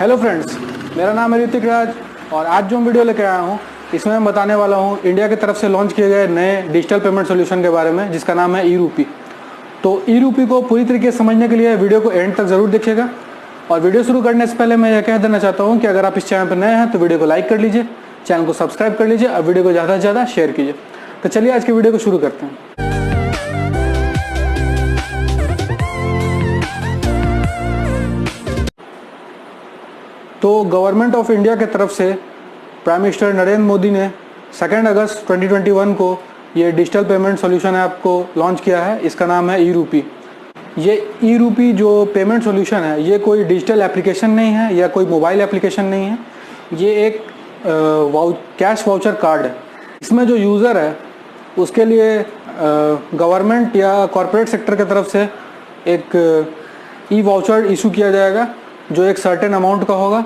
Hello friends, मेरा नाम है ऋतिक राज और आज जो वीडियो लेकर आया हूँ इसमें मैं बताने वाला हूँ इंडिया की तरफ से लॉन्च किए गए नए डिजिटल पेमेंट सॉल्यूशन के बारे में, जिसका नाम है ई-रूपी। तो ई-रूपी को पूरी तरीके से समझने के लिए वीडियो को एंड तक ज़रूर देखिएगा। और वीडियो शुरू करने से पहले मैं यह कह देना चाहता हूँ कि अगर आप इस चैनल पर नए हैं तो वीडियो को लाइक कर लीजिए, चैनल को सब्सक्राइब कर लीजिए और वीडियो को ज़्यादा से ज़्यादा शेयर कीजिए। तो चलिए आज की वीडियो को शुरू करते हैं। तो गवर्नमेंट ऑफ इंडिया के तरफ से प्राइम मिनिस्टर नरेंद्र मोदी ने 2 अगस्त 2021 को ये डिजिटल पेमेंट सॉल्यूशन ऐप को लॉन्च किया है। इसका नाम है ई-रूपी। ये ई-रूपी जो पेमेंट सॉल्यूशन है ये कोई डिजिटल एप्लीकेशन नहीं है या कोई मोबाइल एप्लीकेशन नहीं है। ये एक कैश वाउचर कार्ड है। इसमें जो यूज़र है उसके लिए गवर्नमेंट या कॉरपोरेट सेक्टर की तरफ से एक ई वाउचर इशू किया जाएगा जो एक सर्टेन अमाउंट का होगा,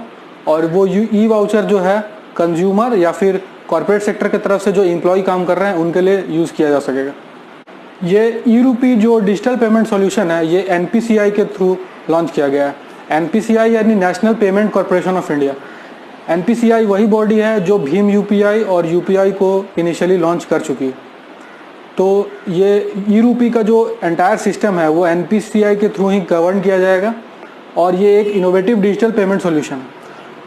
और वो ई वाउचर जो है कंज्यूमर या फिर कॉरपोरेट सेक्टर की तरफ से जो एम्प्लॉय काम कर रहे हैं उनके लिए यूज़ किया जा सकेगा। ये ई-रूपी जो डिजिटल पेमेंट सॉल्यूशन है ये NPCI के थ्रू लॉन्च किया गया है। NPCI यानी national payment corporation of India. NPCI वही बॉडी है जो भीम UPI और UPI को इनिशियली लॉन्च कर चुकी है। तो ये ई-रूपी का जो एंटायर सिस्टम है वो NPCI के थ्रू ही गवर्न किया जाएगा और ये एक इनोवेटिव डिजिटल पेमेंट सॉल्यूशन है।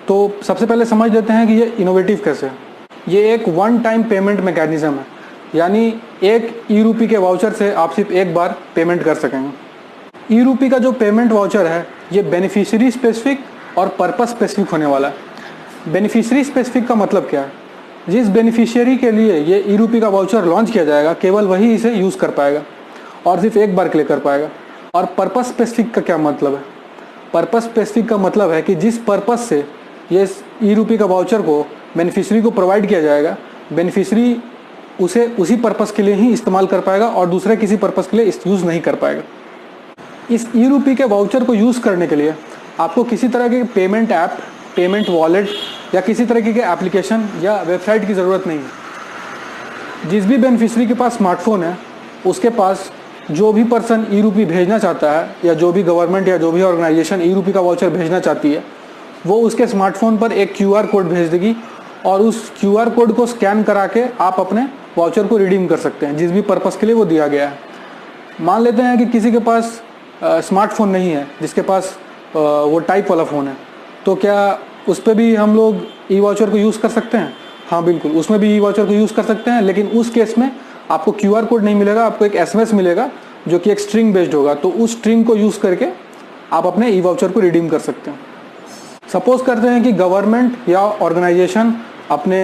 तो सबसे पहले समझ लेते हैं कि ये इनोवेटिव कैसे है। ये एक वन टाइम पेमेंट मैकेनिज्म है, यानी एक ई-रूपी के वाउचर से आप सिर्फ एक बार पेमेंट कर सकेंगे। ई-रूपी का जो पेमेंट वाउचर है ये बेनिफिशियरी स्पेसिफिक और पर्पस स्पेसिफिक होने वाला है। बेनिफिशियरी स्पेसिफिक का मतलब क्या है? जिस बेनिफिशियरी के लिए ये ई-रूपी का वाउचर लॉन्च किया जाएगा केवल वही इसे यूज़ कर पाएगा और सिर्फ एक बार के लिए कर पाएगा। और पर्पस स्पेसिफिक का क्या मतलब है? पर्पस स्पेसिफिक का मतलब है कि जिस पर्पस से ये ई-रूपी का वाउचर को बेनिफिशियरी को प्रोवाइड किया जाएगा, बेनिफिशियरी उसे उसी पर्पस के लिए ही इस्तेमाल कर पाएगा और दूसरे किसी पर्पस के लिए यूज़ नहीं कर पाएगा। इस ई-रूपी के वाउचर को यूज़ करने के लिए आपको किसी तरह के पेमेंट ऐप, पेमेंट वॉलेट या किसी तरह के एप्लीकेशन या वेबसाइट की ज़रूरत नहीं है। जिस भी बेनिफिशियरी के पास स्मार्टफोन है उसके पास जो भी पर्सन ई-रूपी भेजना चाहता है या जो भी गवर्नमेंट या जो भी ऑर्गेनाइजेशन ई-रूपी का वाउचर भेजना चाहती है वो उसके स्मार्टफोन पर एक QR कोड भेज देगी और उस QR कोड को स्कैन करा के आप अपने वाउचर को रिडीम कर सकते हैं जिस भी पर्पस के लिए वो दिया गया है। मान लेते हैं कि किसी के पास स्मार्टफोन नहीं है, जिसके पास वो टाइप वाला फ़ोन है, तो क्या उस पर भी हम लोग ई वाउचर को यूज़ कर सकते हैं? हाँ बिल्कुल, उसमें भी ई वाउचर को यूज़ कर सकते हैं, लेकिन उस केस में आपको QR कोड नहीं मिलेगा, आपको एक SMS मिलेगा जो कि एक स्ट्रिंग बेस्ड होगा। तो उस स्ट्रिंग को यूज़ करके आप अपने ई वाउचर को रिडीम कर सकते हैं। सपोज करते हैं कि गवर्नमेंट या ऑर्गेनाइजेशन अपने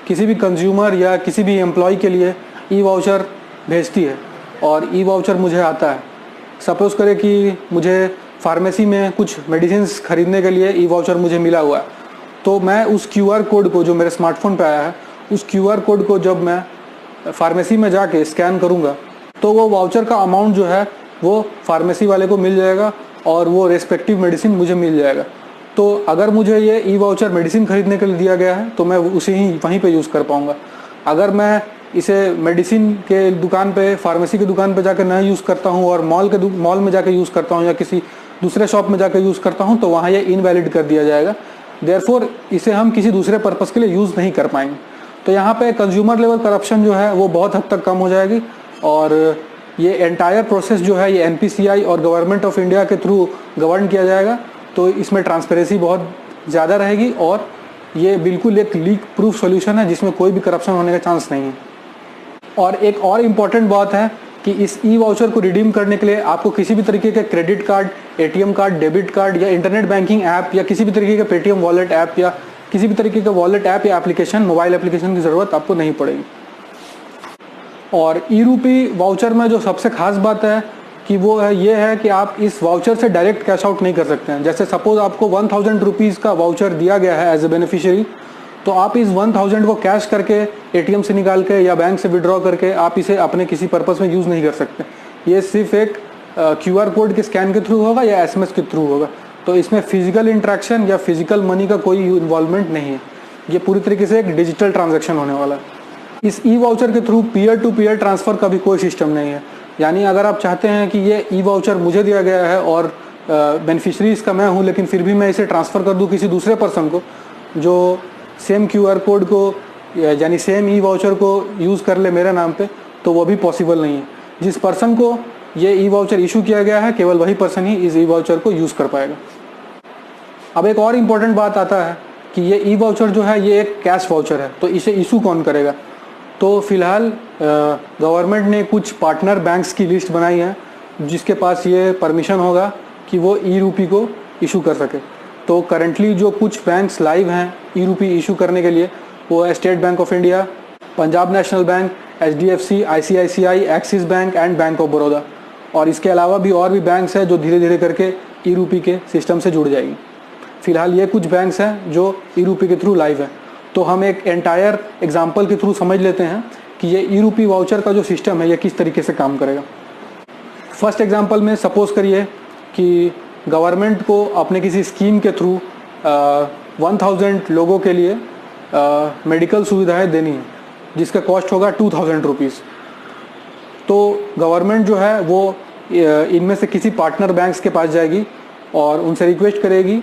किसी भी कंज्यूमर या किसी भी एम्प्लॉय के लिए ई वाउचर भेजती है और ई वाउचर मुझे आता है। सपोज करें कि मुझे फार्मेसी में कुछ मेडिसिन खरीदने के लिए ई वाउचर मुझे मिला हुआ है, तो मैं उस QR कोड को जो मेरे स्मार्टफोन पे आया है उस QR कोड को जब मैं फार्मेसी में जाके स्कैन करूँगा तो वो वाउचर का अमाउंट जो है वो फार्मेसी वाले को मिल जाएगा और वो रेस्पेक्टिव मेडिसिन मुझे मिल जाएगा। तो अगर मुझे ये ई वाउचर मेडिसिन खरीदने के लिए दिया गया है तो मैं उसे ही वहीं पे यूज़ कर पाऊँगा। अगर मैं इसे मेडिसिन के दुकान पे, फार्मेसी की दुकान पे जाकर नहीं यूज़ करता हूँ और मॉल में जाकर यूज़ करता हूँ या किसी दूसरे शॉप में जाकर यूज़ करता हूँ तो वहाँ ये इनवैलिड कर दिया जाएगा। देयरफॉर इसे हम किसी दूसरे पर्पज़ के लिए यूज़ नहीं कर पाएंगे। तो यहाँ पे कंज्यूमर लेवल करप्शन जो है वो बहुत हद तक कम हो जाएगी और ये एंटायर प्रोसेस जो है ये NPCI और गवर्नमेंट ऑफ इंडिया के थ्रू गवर्न किया जाएगा। तो इसमें ट्रांसपेरेंसी बहुत ज़्यादा रहेगी और ये बिल्कुल एक लीक प्रूफ सॉल्यूशन है जिसमें कोई भी करप्शन होने का चांस नहीं है। और एक और इम्पॉर्टेंट बात है कि इस ई वाउचर को रिडीम करने के लिए आपको किसी भी तरीके के credit card, ATM card, debit card या इंटरनेट बैंकिंग ऐप या किसी भी तरीके का पेटीएम वॉलेट ऐप या किसी भी तरीके का वॉलेट ऐप या एप्लीकेशन, मोबाइल एप्लीकेशन की ज़रूरत आपको नहीं पड़ेगी। और ई-रूपी वाउचर में जो सबसे खास बात है कि वो है ये है कि आप इस वाउचर से डायरेक्ट कैश आउट नहीं कर सकते हैं। जैसे सपोज आपको 1000 रुपीज़ का वाउचर दिया गया है एज ए बेनिफिशियरी, तो आप इस 1000 को कैश करके ATM से निकाल के या बैंक से विड्रॉ करके आप इसे अपने किसी पर्पस में यूज़ नहीं कर सकते। ये सिर्फ एक QR कोड के स्कैन के थ्रू होगा या SMS के थ्रू होगा। तो इसमें फिजिकल इंट्रैक्शन या फिजिकल मनी का कोई इन्वॉल्वमेंट नहीं है। ये पूरी तरीके से एक डिजिटल ट्रांजैक्शन होने वाला है। इस ई वाउचर के through peer to peer transfer का भी कोई सिस्टम नहीं है। यानी अगर आप चाहते हैं कि ये ई वाउचर मुझे दिया गया है और बेनिफिशरी इसका मैं हूँ, लेकिन फिर भी मैं इसे ट्रांसफ़र कर दूँ किसी दूसरे पर्सन को जो सेम QR कोड को यानी सेम ई वाउचर को यूज़ कर ले मेरे नाम पे, तो वो भी पॉसिबल नहीं है। जिस पर्सन को ये ई वाउचर इशू किया गया है केवल वही पर्सन ही इस ई वाउचर को यूज़ कर पाएगा। अब एक और इम्पॉर्टेंट बात आता है कि ये ई वाउचर जो है ये एक कैश वाउचर है, तो इसे इशू कौन करेगा। तो फिलहाल गवर्नमेंट ने कुछ पार्टनर बैंक्स की लिस्ट बनाई है जिसके पास ये परमिशन होगा कि वो ई रूपी को इशू कर सके। तो करंटली जो कुछ बैंक्स लाइव हैं ई रूपी इशू करने के लिए वो है state bank of India, Punjab national bank, HDFC, ICICI, axis bank and bank of Baroda. और इसके अलावा भी और भी बैंक्स हैं जो धीरे धीरे करके ई रूपी के सिस्टम से जुड़ जाएगी। फिलहाल ये कुछ बैंक्स हैं जो ई रूपी के थ्रू लाइव है। तो हम एक एंटायर एग्जाम्पल के थ्रू समझ लेते हैं कि ये ई रूपी वाउचर का जो सिस्टम है ये किस तरीके से काम करेगा। फर्स्ट एग्जाम्पल में सपोज करिए कि गवर्नमेंट को अपने किसी स्कीम के थ्रू 1000 लोगों के लिए मेडिकल सुविधाएं देनी है जिसका कॉस्ट होगा 2000 रुपीज़। तो गवर्नमेंट जो है वो इनमें से किसी पार्टनर बैंक्स के पास जाएगी और उनसे रिक्वेस्ट करेगी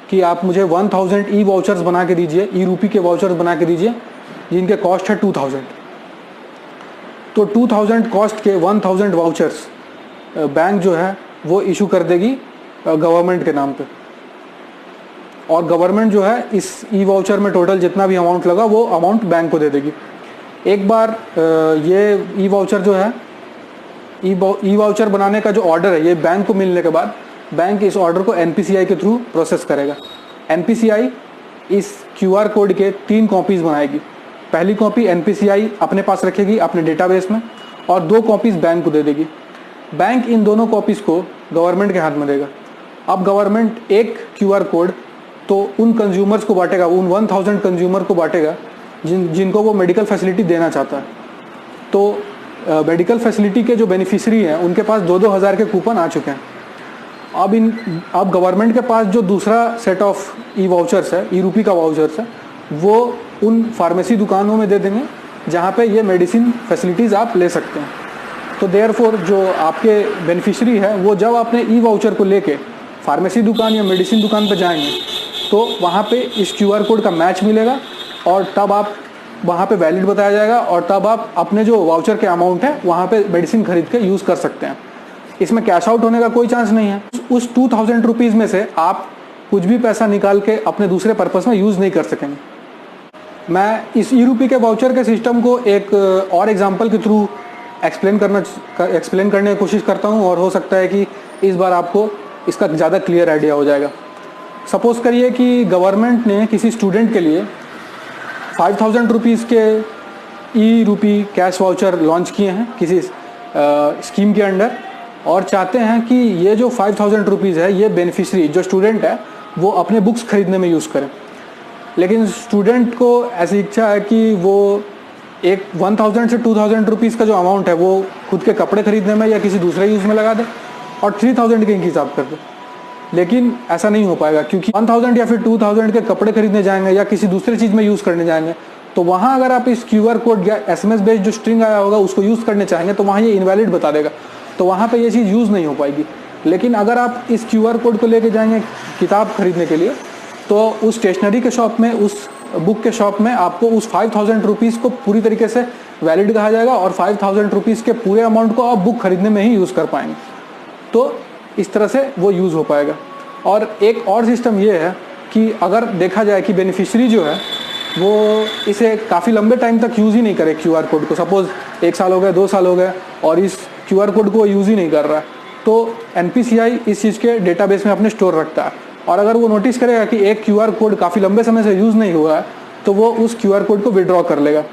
कि आप मुझे 1000 ई वाउचर्स बना के दीजिए, ई रूपी के वाउचर्स बना के दीजिए जिनके कॉस्ट है 2000। तो 2000 कॉस्ट के 1000 वाउचर्स बैंक जो है वो इशू कर देगी गवर्नमेंट के नाम पे, और गवर्नमेंट जो है इस ई वाउचर में टोटल जितना भी अमाउंट लगा वो अमाउंट बैंक को दे देगी। एक बार ये ई वाउचर जो है ई वाउचर बनाने का जो ऑर्डर है ये बैंक को मिलने के बाद बैंक इस ऑर्डर को NPCI के थ्रू प्रोसेस करेगा। NPCI इस QR कोड के 3 कॉपीज़ बनाएगी। पहली कॉपी NPCI अपने पास रखेगी अपने डेटाबेस में और 2 कॉपीज़ बैंक को दे देगी। बैंक इन दोनों कॉपीज़ को गवर्नमेंट के हाथ में देगा। अब गवर्नमेंट एक QR कोड तो उन कंज्यूमर्स को बांटेगा, उन 1000 कंज्यूमर को बांटेगा जिनको वो मेडिकल फैसिलिटी देना चाहता है। तो मेडिकल फैसिलिटी के जो बेनिफिशरी हैं उनके पास 2-2 हज़ार के कूपन आ चुके हैं। अब गवर्नमेंट के पास जो दूसरा सेट ऑफ ई वाउचर्स है, ई रूपी का वाउचर्स है, वो उन फार्मेसी दुकानों में दे देंगे जहाँ पे ये मेडिसिन फैसिलिटीज़ आप ले सकते हैं। तो देयरफॉर जो आपके बेनिफिशरी है वो जब अपने ई वाउचर को लेके फार्मेसी दुकान या मेडिसिन दुकान पर जाएंगे तो वहाँ पे इस QR कोड का मैच मिलेगा और तब आप वहाँ पे वैलिड बताया जाएगा और तब आप अपने जो वाउचर के अमाउंट है वहाँ पे मेडिसिन खरीद के यूज़ कर सकते हैं। इसमें कैश आउट होने का कोई चांस नहीं है। उस 2000 रुपीज़ में से आप कुछ भी पैसा निकाल के अपने दूसरे पर्पस में यूज़ नहीं कर सकेंगे। मैं इस ई रूपी के वाउचर के सिस्टम को एक और एग्जांपल के थ्रू एक्सप्लेन करने की कोशिश करता हूं और हो सकता है कि इस बार आपको इसका ज़्यादा क्लियर आइडिया हो जाएगा। सपोज़ करिए कि गवर्नमेंट ने किसी स्टूडेंट के लिए 5000 रुपीज़ के ई रूपी कैश वाउचर लॉन्च किए हैं किसी स्कीम के अंडर और चाहते हैं कि ये जो 5000 रुपीज़ है ये बेनिफिशरी जो स्टूडेंट है वो अपने बुक्स खरीदने में यूज़ करें। लेकिन स्टूडेंट को ऐसी इच्छा है कि वो एक 1000 से 2000 रुपीज़ का जो अमाउंट है वो खुद के कपड़े खरीदने में या किसी दूसरे यूज़ में लगा दे और 3000 के हिसाब कर दे। लेकिन ऐसा नहीं हो पाएगा क्योंकि 1000 या फिर 2000 के कपड़े खरीदने जाएंगे या किसी दूसरे चीज़ में यूज़ करने जाएंगे तो वहाँ अगर आप इस QR कोड या SMS बेस्ड जो स्ट्रिंग आया होगा उसको यूज़ करने चाहेंगे तो वहाँ ये इनवैलिड बता देगा, तो वहाँ पे ये चीज़ यूज़ नहीं हो पाएगी। लेकिन अगर आप इस QR कोड को लेके जाएंगे किताब खरीदने के लिए तो उस स्टेशनरी के शॉप में, उस बुक के शॉप में आपको उस 5000 रुपीज़ को पूरी तरीके से वैलिड कहा जाएगा और 5000 रुपीज़ के पूरे अमाउंट को आप बुक खरीदने में ही यूज़ कर पाएंगे। तो इस तरह से वो यूज़ हो पाएगा। और एक और सिस्टम ये है कि अगर देखा जाए कि बेनिफिशरी जो है वो इसे काफ़ी लंबे टाइम तक यूज़ ही नहीं करे QR कोड को, सपोज़ 1 साल हो गया, 2 साल हो गए और इस QR कोड को यूज़ ही नहीं कर रहा है, तो NPCI इस चीज़ के डेटाबेस में अपने स्टोर रखता है और अगर वो नोटिस करेगा कि एक QR कोड काफ़ी लंबे समय से यूज़ नहीं हुआ है तो वो उस QR कोड को विड्रॉ कर लेगा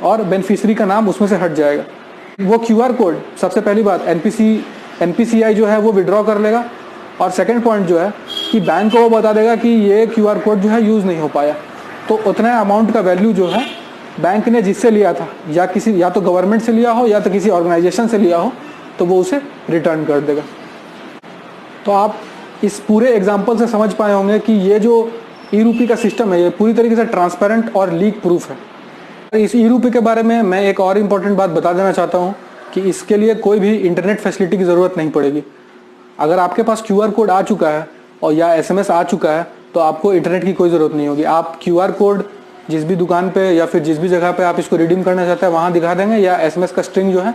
और बेनिफिशरी का नाम उसमें से हट जाएगा। वो QR कोड सबसे पहली बात NPCI जो है वो विड्रॉ कर लेगा और सेकंड पॉइंट जो है कि बैंक को वो बता देगा कि ये QR कोड जो है यूज़ नहीं हो पाया, तो उतना अमाउंट का वैल्यू जो है बैंक ने जिससे लिया था या तो गवर्नमेंट से लिया हो या तो किसी ऑर्गेनाइजेशन से लिया हो तो वो उसे रिटर्न कर देगा। तो आप इस पूरे एग्जाम्पल से समझ पाए होंगे कि ये जो ई रूपी का सिस्टम है ये पूरी तरीके से ट्रांसपेरेंट और लीक प्रूफ है। इस ई रूपी के बारे में मैं एक और इम्पॉर्टेंट बात बता देना चाहता हूँ कि इसके लिए कोई भी इंटरनेट फैसिलिटी की ज़रूरत नहीं पड़ेगी। अगर आपके पास QR कोड आ चुका है और या SMS आ चुका है तो आपको इंटरनेट की कोई ज़रूरत नहीं होगी। आप QR कोड जिस भी दुकान पे या फिर जिस भी जगह पे आप इसको रिडीम करना चाहते हैं वहाँ दिखा देंगे, या SMS का स्ट्रिंग जो है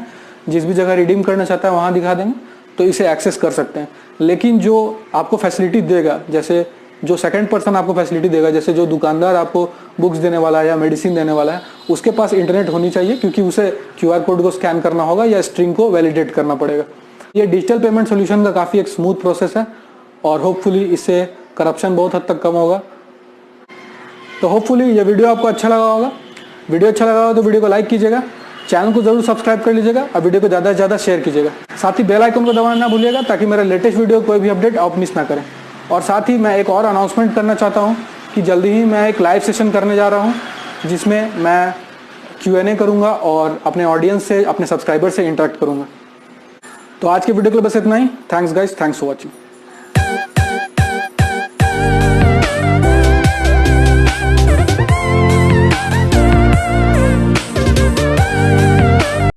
जिस भी जगह रिडीम करना चाहता है वहाँ दिखा देंगे, तो इसे एक्सेस कर सकते हैं। लेकिन जो आपको फैसिलिटी देगा, जैसे जो सेकंड पर्सन आपको फैसिलिटी देगा, जैसे जो दुकानदार आपको बुक्स देने वाला है या मेडिसिन देने वाला है, उसके पास इंटरनेट होनी चाहिए, क्योंकि उसे QR कोड को स्कैन करना होगा या स्ट्रिंग को वैलिडेट करना पड़ेगा। ये डिजिटल पेमेंट सोल्यूशन का काफ़ी एक स्मूथ प्रोसेस है और होपफुली इससे करप्शन बहुत हद तक कम होगा। तो होपफुली ये वीडियो आपको अच्छा लगा होगा। वीडियो अच्छा लगा हो तो वीडियो को लाइक कीजिएगा, चैनल को जरूर सब्सक्राइब कर लीजिएगा और वीडियो को ज़्यादा से ज़्यादा शेयर कीजिएगा। साथ ही बेल आइकन को दबाना ना भूलिएगा ताकि मेरा लेटेस्ट वीडियो कोई भी अपडेट आप मिस ना करें। और साथ ही मैं एक और अनाउंसमेंट करना चाहता हूँ कि जल्दी ही मैं एक लाइव सेशन करने जा रहा हूँ जिसमें मैं Q&A करूँगा और अपने ऑडियंस से, अपने सब्सक्राइबर से इंटरेक्ट करूँगा। तो आज के वीडियो के लिए बस इतना ही। Thanks guys, thanks for watching.